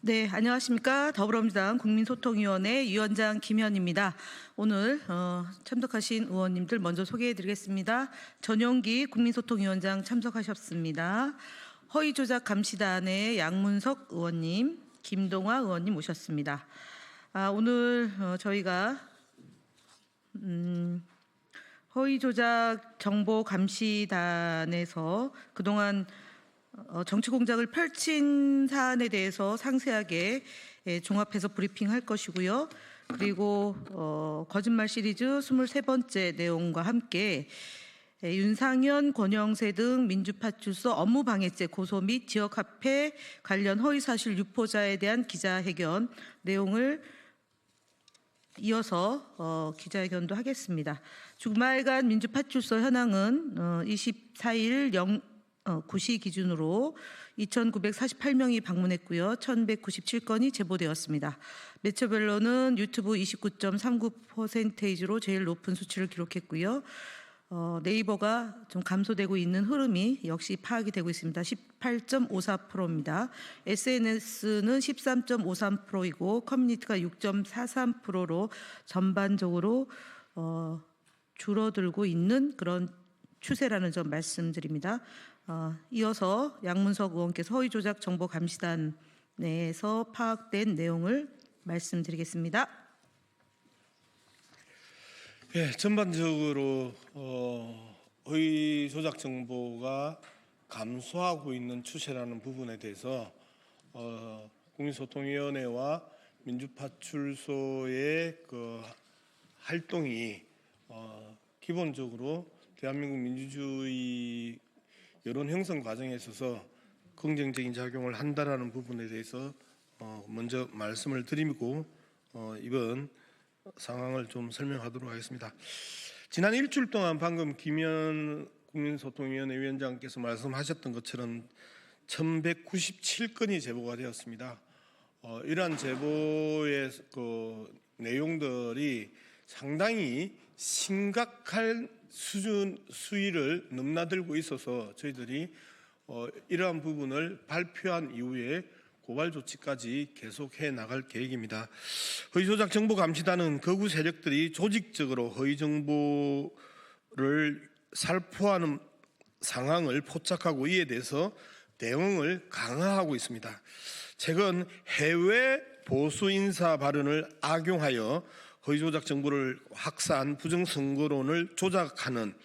네, 안녕하십니까. 더불어민주당 국민소통위원회 위원장 김현입니다. 오늘 참석하신 의원님들 먼저 소개해드리겠습니다. 전용기 국민소통위원장 참석하셨습니다. 허위조작감시단의 양문석 의원님, 김동화 의원님 오셨습니다. 오늘 저희가 허위조작 정보감시단에서 그동안 정치 공작을 펼친 사안에 대해서 상세하게 종합해서 브리핑할 것이고요. 그리고 거짓말 시리즈 23번째 내용과 함께 윤상현, 권영세 등 민주파출소 업무방해죄 고소 및 지역화폐 관련 허위사실 유포자에 대한 기자회견 내용을 이어서 기자회견도 하겠습니다. 주말간 민주파출소 현황은 24일 9시 기준으로 2,948명이 방문했고요. 1,197건이 제보되었습니다. 매체별로는 유튜브 29.39%로 제일 높은 수치를 기록했고요. 네이버가 좀 감소되고 있는 흐름이 역시 파악이 되고 있습니다. 18.54%입니다. SNS는 13.53%이고 커뮤니티가 6.43%로 전반적으로 줄어들고 있는 그런 추세라는 점 말씀드립니다. 이어서 양문석 의원께서 허위조작 정보감시단 내에서 파악된 내용을 말씀드리겠습니다. 예, 전반적으로 허위조작 정보가 감소하고 있는 추세라는 부분에 대해서 국민소통위원회와 민주파출소의 그 활동이 기본적으로 대한민국 민주주의 여론 형성 과정에 있어서 긍정적인 작용을 한다라는 부분에 대해서 먼저 말씀을 드리고 이번 상황을 좀 설명하도록 하겠습니다. 지난 일주일 동안 방금 김현 국민소통위원회 위원장께서 말씀하셨던 것처럼 1,197건이 제보가 되었습니다. 이러한 제보의 그 내용들이 상당히 심각한 수위를 넘나들고 있어서 저희들이 이러한 부분을 발표한 이후에 고발 조치까지 계속해 나갈 계획입니다. 허위조작 정보감시단은 극우 세력들이 조직적으로 허위 정보를 살포하는 상황을 포착하고 이에 대해서 대응을 강화하고 있습니다. 최근 해외 보수 인사 발언을 악용하여 허위조작 정보를 확산, 부정선거론을 조작하는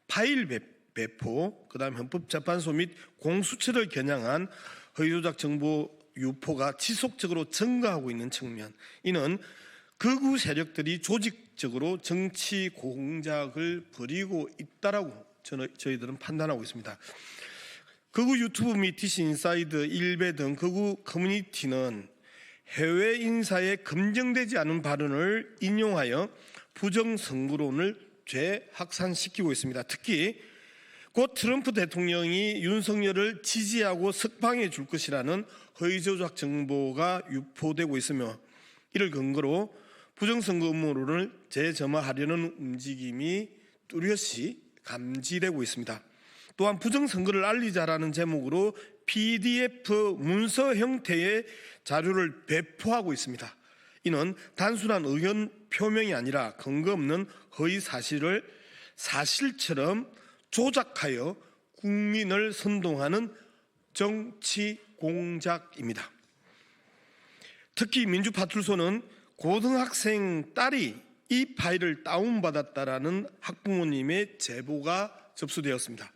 파일 배포, 그다음 헌법재판소 및 공수처를 겨냥한 허위조작 정보 유포가 지속적으로 증가하고 있는 측면, 이는 극우 세력들이 조직적으로 정치 공작을 벌이고 있다라고 저희들은 판단하고 있습니다. 극우 유튜브 및 DC 인사이드, 일베 등 극우 커뮤니티는 해외 인사의 검증되지 않은 발언을 인용하여 부정선거론을 재확산시키고 있습니다. 특히 곧 트럼프 대통령이 윤석열을 지지하고 석방해 줄 것이라는 허위조작 정보가 유포되고 있으며 이를 근거로 부정선거 음모론을 재점화하려는 움직임이 뚜렷이 감지되고 있습니다. 또한 부정선거를 알리자라는 제목으로 PDF 문서 형태의 자료를 배포하고 있습니다. 이는 단순한 의견 표명이 아니라 근거 없는 허위 사실을 사실처럼 조작하여 국민을 선동하는 정치 공작입니다. 특히 민주파출소는 고등학생 딸이 이 파일을 다운받았다라는 학부모님의 제보가 접수되었습니다.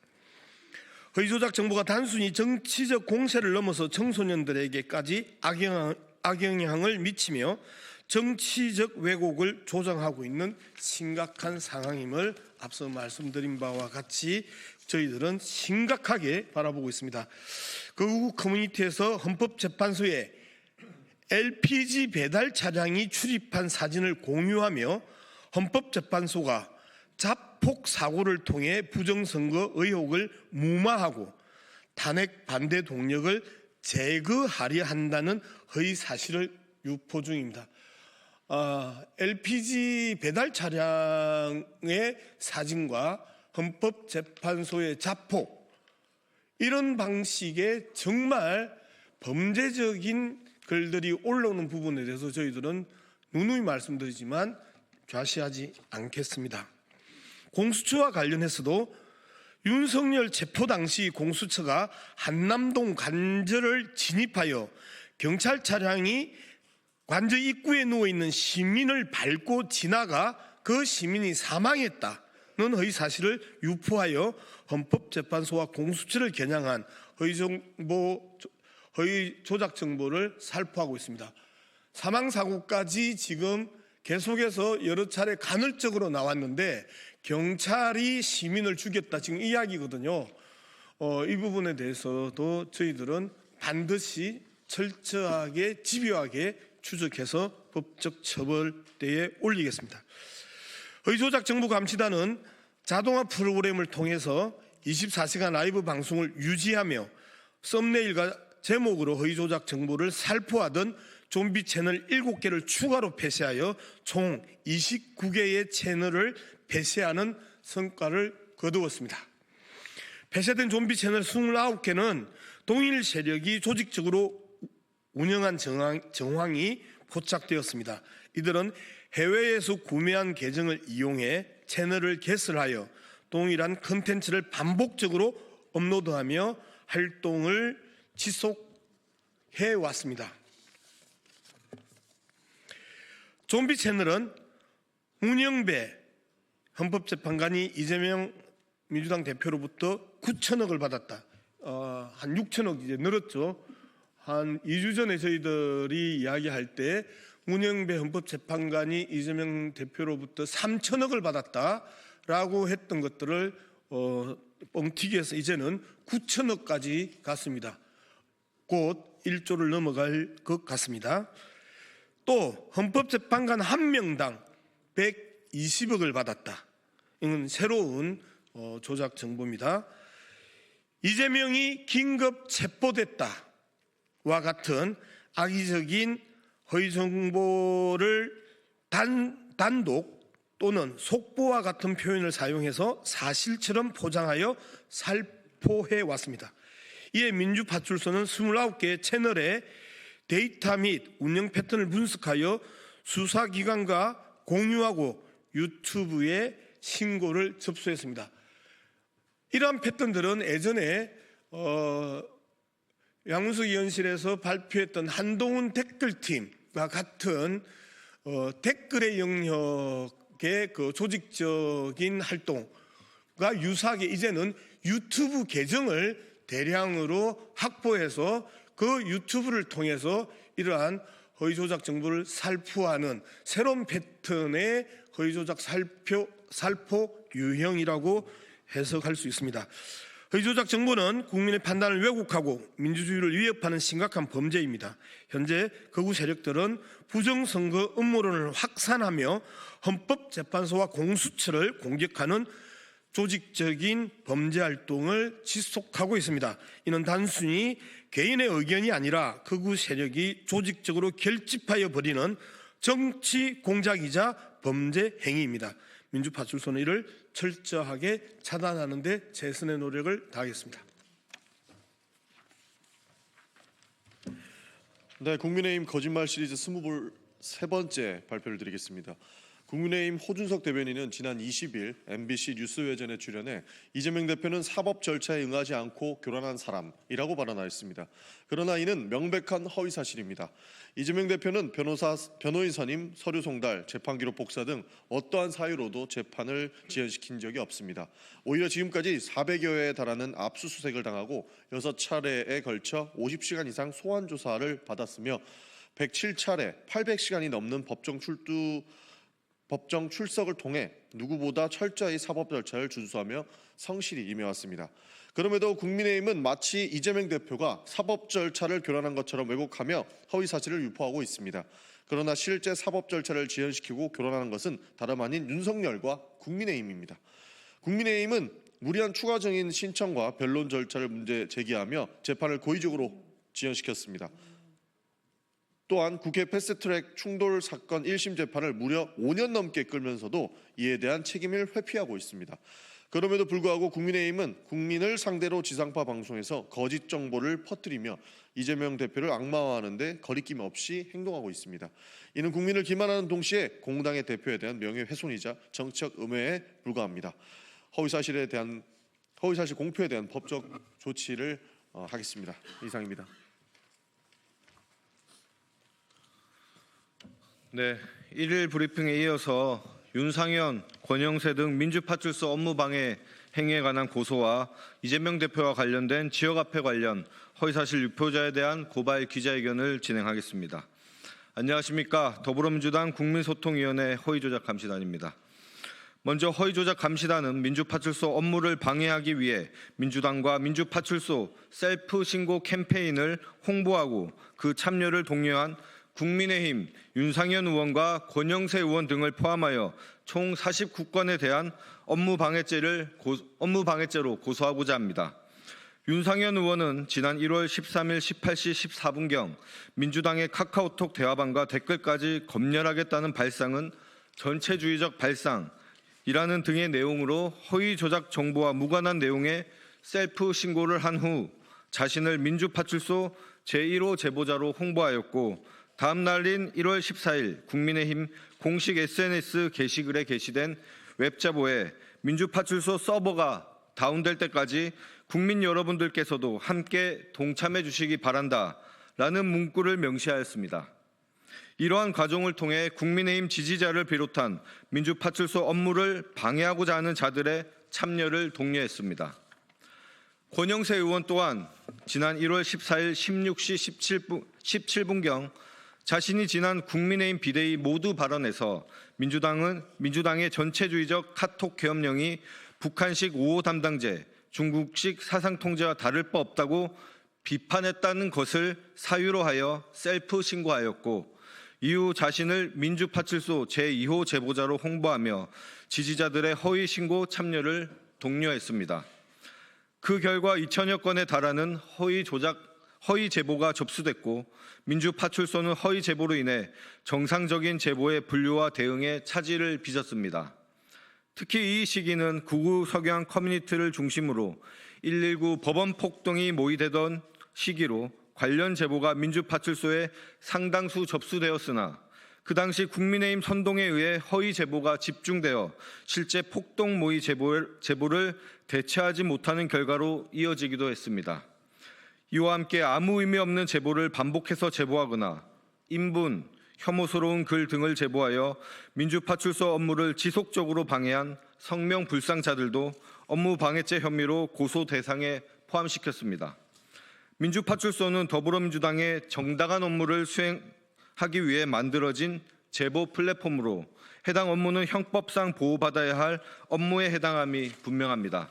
허위조작 정보가 단순히 정치적 공세를 넘어서 청소년들에게까지 악영향을 미치며 정치적 왜곡을 조장하고 있는 심각한 상황임을 앞서 말씀드린 바와 같이 저희들은 심각하게 바라보고 있습니다. 극우 커뮤니티에서 헌법재판소에 LPG 배달 차량이 출입한 사진을 공유하며 헌법재판소가 자폭 사고를 통해 부정선거 의혹을 무마하고 탄핵 반대 동력을 제거하려 한다는 허위 사실을 유포 중입니다. LPG 배달 차량의 사진과 헌법재판소의 자폭, 이런 방식의 정말 범죄적인 글들이 올라오는 부분에 대해서 저희들은 누누이 말씀드리지만 좌시하지 않겠습니다. 공수처와 관련해서도 윤석열 체포 당시 공수처가 한남동 관저를 진입하여 경찰 차량이 관저 입구에 누워있는 시민을 밟고 지나가 그 시민이 사망했다는 허위 사실을 유포하여 헌법재판소와 공수처를 겨냥한 허위 조작 정보를 살포하고 있습니다. 사망사고까지 지금 계속해서 여러 차례 간헐적으로 나왔는데 경찰이 시민을 죽였다 지금 이야기거든요. 이 부분에 대해서도 저희들은 반드시 철저하게 집요하게 추적해서 법적 처벌대에 올리겠습니다. 허위조작정보감시단은 자동화 프로그램을 통해서 24시간 라이브 방송을 유지하며 썸네일과 제목으로 허위조작 정보를 살포하던 좀비 채널 7개를 추가로 폐쇄하여 총 29개의 채널을 폐쇄하는 성과를 거두었습니다. 폐쇄된 좀비 채널 29개는 동일 세력이 조직적으로 운영한 정황이 포착되었습니다. 이들은 해외에서 구매한 계정을 이용해 채널을 개설하여 동일한 컨텐츠를 반복적으로 업로드하며 활동을 지속해 왔습니다. 좀비 채널은 문영배 헌법재판관이 이재명 민주당 대표로부터 9천억을 받았다. 한 6천억 이제 늘었죠. 한 2주 전에 저희들이 이야기할 때 문영배 헌법재판관이 이재명 대표로부터 3천억을 받았다라고 했던 것들을 뻥튀기해서 이제는 9천억까지 갔습니다. 곧 1조를 넘어갈 것 같습니다. 또 헌법재판관 한 명당 120억을 받았다. 이건 새로운 조작 정보입니다. 이재명이 긴급 체포됐다와 같은 악의적인 허위 정보를 단독 또는 속보와 같은 표현을 사용해서 사실처럼 포장하여 살포해 왔습니다. 이에 민주파출소는 29개 채널의 데이터 및 운영 패턴을 분석하여 수사기관과 공유하고 유튜브에 신고를 접수했습니다. 이러한 패턴들은 예전에 양문석 의원실에서 발표했던 한동훈 댓글팀과 같은 댓글의 영역의 그 조직적인 활동과 유사하게 이제는 유튜브 계정을 대량으로 확보해서 그 유튜브를 통해서 이러한 허위조작 정보를 살포하는 새로운 패턴의 허위조작 살포 유형이라고 해석할 수 있습니다. 허위조작 정보는 국민의 판단을 왜곡하고 민주주의를 위협하는 심각한 범죄입니다. 현재 극우 세력들은 부정선거 음모론을 확산하며 헌법재판소와 공수처를 공격하는 조직적인 범죄 활동을 지속하고 있습니다. 이는 단순히 개인의 의견이 아니라 극우 세력이 조직적으로 결집하여 벌이는 정치 공작이자 범죄 행위입니다. 민주파출소는 이를 철저하게 차단하는 데 최선의 노력을 다하겠습니다. 네, 국민의힘 거짓말 시리즈 23번째 발표를 드리겠습니다. 국민의힘 호준석 대변인은 지난 20일 MBC 뉴스회전에 출연해 이재명 대표는 사법 절차에 응하지 않고 교란한 사람이라고 발언하였습니다. 그러나 이는 명백한 허위 사실입니다. 이재명 대표는 변호인 선임, 서류 송달, 재판 기록 복사 등 어떠한 사유로도 재판을 지연시킨 적이 없습니다. 오히려 지금까지 400여 회에 달하는 압수수색을 당하고 6차례에 걸쳐 50시간 이상 소환 조사를 받았으며 107차례 800시간이 넘는 법정 출석을 통해 누구보다 철저히 사법 절차를 준수하며 성실히 임해왔습니다. 그럼에도 국민의힘은 마치 이재명 대표가 사법 절차를 교란한 것처럼 왜곡하며 허위 사실을 유포하고 있습니다. 그러나 실제 사법 절차를 지연시키고 교란하는 것은 다름 아닌 윤석열과 국민의힘입니다. 국민의힘은 무리한 추가 증인 신청과 변론 절차를 문제 제기하며 재판을 고의적으로 지연시켰습니다. 또한 국회 패스트트랙 충돌 사건 1심 재판을 무려 5년 넘게 끌면서도 이에 대한 책임을 회피하고 있습니다. 그럼에도 불구하고 국민의힘은 국민을 상대로 지상파 방송에서 거짓 정보를 퍼뜨리며 이재명 대표를 악마화하는 데 거리낌 없이 행동하고 있습니다. 이는 국민을 기만하는 동시에 공당의 대표에 대한 명예훼손이자 정치적 음해에 불과합니다. 허위사실 공표에 대한 법적 조치를 하겠습니다. 이상입니다. 네, 1일 브리핑에 이어서 윤상현, 권영세 등 민주파출소 업무방해 행위에 관한 고소와 이재명 대표와 관련된 지역화폐 관련 허위사실 유포자에 대한 고발 기자회견을 진행하겠습니다. 안녕하십니까. 더불어민주당 국민소통위원회 허위조작감시단입니다. 먼저 허위조작감시단은 민주파출소 업무를 방해하기 위해 민주당과 민주파출소 셀프 신고 캠페인을 홍보하고 그 참여를 독려한 국민의힘 윤상현 의원과 권영세 의원 등을 포함하여 총 49건에 대한 업무방해죄로 고소하고자 합니다. 윤상현 의원은 지난 1월 13일 18시 14분경 민주당의 카카오톡 대화방과 댓글까지 검열하겠다는 발상은 전체주의적 발상이라는 등의 내용으로 허위 조작 정보와 무관한 내용의 셀프 신고를 한 후 자신을 민주파출소 제1호 제보자로 홍보하였고 다음 날인 1월 14일 국민의힘 공식 SNS 게시글에 게시된 웹자보에 민주파출소 서버가 다운될 때까지 국민 여러분들께서도 함께 동참해 주시기 바란다라는 문구를 명시하였습니다. 이러한 과정을 통해 국민의힘 지지자를 비롯한 민주파출소 업무를 방해하고자 하는 자들의 참여를 독려했습니다. 권영세 의원 또한 지난 1월 14일 16시 17분경 자신이 지난 국민의힘 비대위 모두 발언에서 민주당의 전체주의적 카톡 계엄령이 북한식 5.5 담당제, 중국식 사상통제와 다를 바 없다고 비판했다는 것을 사유로 하여 셀프 신고하였고 이후 자신을 민주파출소 제2호 제보자로 홍보하며 지지자들의 허위 신고 참여를 독려했습니다. 그 결과 2천여 건에 달하는 허위 제보가 접수됐고 민주파출소는 허위 제보로 인해 정상적인 제보의 분류와 대응에 차질을 빚었습니다. 특히 이 시기는 구구 석양 커뮤니티를 중심으로 119 법원 폭동이 모의되던 시기로 관련 제보가 민주파출소에 상당수 접수되었으나 그 당시 국민의힘 선동에 의해 허위 제보가 집중되어 실제 폭동 모의 제보를 대체하지 못하는 결과로 이어지기도 했습니다. 이와 함께 아무 의미 없는 제보를 반복해서 제보하거나 인분, 혐오스러운 글 등을 제보하여 민주파출소 업무를 지속적으로 방해한 성명불상자들도 업무방해죄 혐의로 고소 대상에 포함시켰습니다. 민주파출소는 더불어민주당의 정당한 업무를 수행하기 위해 만들어진 제보 플랫폼으로 해당 업무는 형법상 보호받아야 할 업무에 해당함이 분명합니다.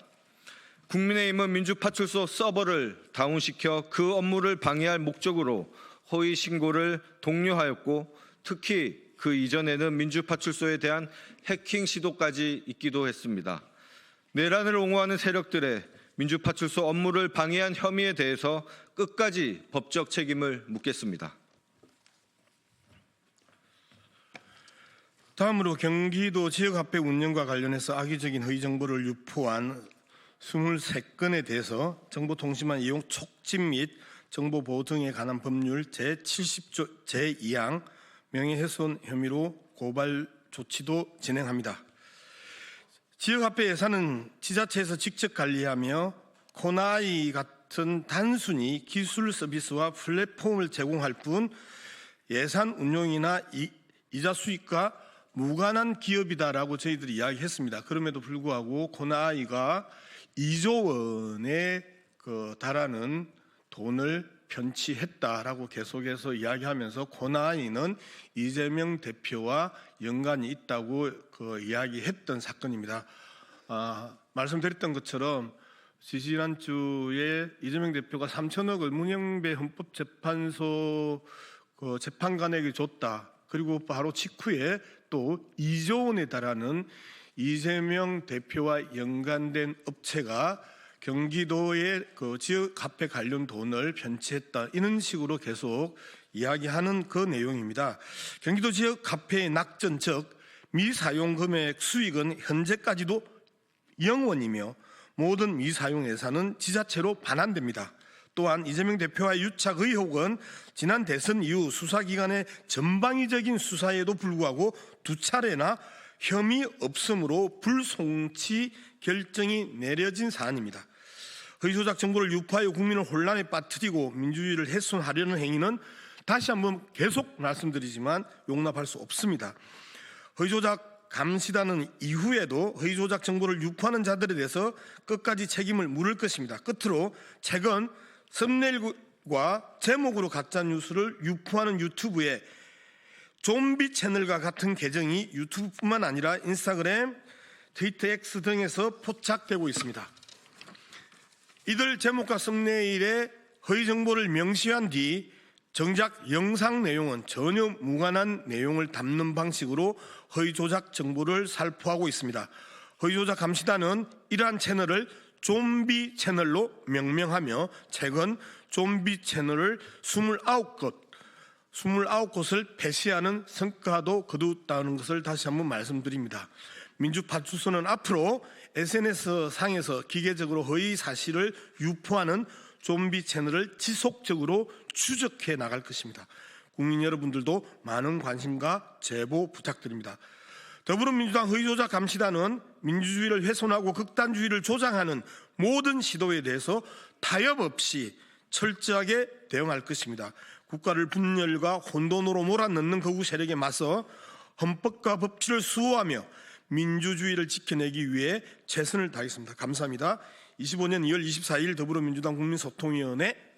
국민의힘은 민주파출소 서버를 다운시켜 그 업무를 방해할 목적으로 허위 신고를 독려하였고 특히 그 이전에는 민주파출소에 대한 해킹 시도까지 있기도 했습니다. 내란을 옹호하는 세력들의 민주파출소 업무를 방해한 혐의에 대해서 끝까지 법적 책임을 묻겠습니다. 다음으로 경기도 지역화폐 운영과 관련해서 악의적인 허위 정보를 유포한 23건에 대해서 정보통신망 이용 촉진 및 정보보호 등에 관한 법률 제70조 제2항 명예훼손 혐의로 고발 조치도 진행합니다. 지역화폐 예산은 지자체에서 직접 관리하며 코나이 같은 단순히 기술 서비스와 플랫폼을 제공할 뿐 예산 운용이나 이자 수익과 무관한 기업이다라고 저희들이 이야기했습니다. 그럼에도 불구하고 코나이가 2조 원에 달하는 돈을 편취했다라고 계속해서 이야기하면서 코나이는 이재명 대표와 연관이 있다고 이야기했던 사건입니다. 말씀드렸던 것처럼 지지난주에 이재명 대표가 3천억을 문영배 헌법재판소 재판관에게 줬다. 그리고 바로 직후에 또 2조 원에 달하는 이재명 대표와 연관된 업체가 경기도의 지역화폐 관련 돈을 편취했다. 이런 식으로 계속 이야기하는 그 내용입니다. 경기도 지역화폐의 낙전 즉 미사용 금액 수익은 현재까지도 영원이며 모든 미사용 예산은 지자체로 반환됩니다. 또한 이재명 대표와의 유착 의혹은 지난 대선 이후 수사기관의 전방위적인 수사에도 불구하고 2차례나 혐의 없음으로 불송치 결정이 내려진 사안입니다. 허위조작 정보를 유포하여 국민을 혼란에 빠뜨리고 민주주의를 훼손하려는 행위는 다시 한번 계속 말씀드리지만 용납할 수 없습니다. 허위조작 감시단은 이후에도 허위조작 정보를 유포하는 자들에 대해서 끝까지 책임을 물을 것입니다. 끝으로 최근 썸네일과 제목으로 가짜뉴스를 유포하는 유튜브에 좀비 채널과 같은 계정이 유튜브뿐만 아니라 인스타그램, 트위터 X 등에서 포착되고 있습니다. 이들 제목과 썸네일에 허위 정보를 명시한 뒤 정작 영상 내용은 전혀 무관한 내용을 담는 방식으로 허위 조작 정보를 살포하고 있습니다. 허위 조작 감시단은 이러한 채널을 좀비 채널로 명명하며 최근 좀비 채널을 29곳을 폐쇄하는 성과도 거두었다는 것을 다시 한번 말씀드립니다. 민주파출소는 앞으로 SNS 상에서 기계적으로 허위 사실을 유포하는 좀비 채널을 지속적으로 추적해 나갈 것입니다. 국민 여러분들도 많은 관심과 제보 부탁드립니다. 더불어민주당 허위조작 감시단은 민주주의를 훼손하고 극단주의를 조장하는 모든 시도에 대해서 타협 없이 철저하게 대응할 것입니다. 국가를 분열과 혼돈으로 몰아넣는 극우 세력에 맞서 헌법과 법치를 수호하며 민주주의를 지켜내기 위해 최선을 다하겠습니다. 감사합니다. 25년 2월 24일 더불어민주당 국민소통위원회